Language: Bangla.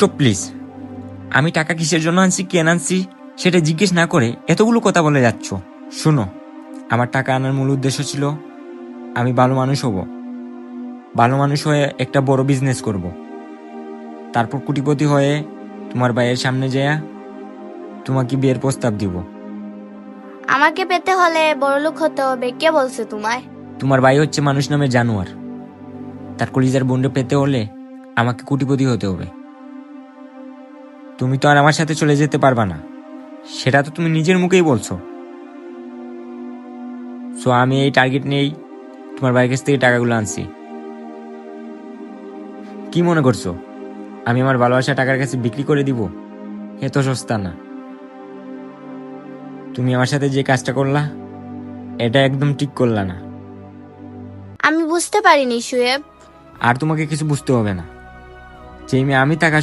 Stop please. আমি টাকা কিসের জন্য আনছি, কেন আনছি সেটা জিজ্ঞেস না করে এতগুলো কথা বলে যাচ্ছ। শোনো, আমার টাকা আনার মূল উদ্দেশ্য ছিল আমি ভালো মানুষ হব, ভালো মানুষ হয়ে একটা বড় বিজনেস করব, তারপর কোটিপতি হয়ে তোমার ভাইয়ের সামনে যেয়া তোমাকে বিয়ের প্রস্তাব দিব। আমাকে পেতে হলে বড়লোক হতে হবে, কে বলছে তোমায়? তোমার ভাই হচ্ছে মানুষ নামে জানোয়ার, তার কলিজার বন্ডে পেতে হলে আমাকে কোটিপতি হতে হবে। তুমি তো আর আমার সাথে চলে যেতে পারবা না, সেটা তো তুমি নিজের মুখেই বলছো। সো আমি এই টার্গেট নিয়েই তোমার ভাইয়ের কাছ থেকে টাকাগুলো আনছি। কি মনে করছো আমি আমার ভালোবাসা টাকার কাছে বিক্রি করে দিব? এত সস্তা না। তুমি আমার সাথে যে কাজটা করলা এটা একদম ঠিক করলা না। আমি বুঝতে পারিনি শুয়েব। আর তোমাকে কিছু বুঝতে হবে না। যে মেয়ে আমি টাকা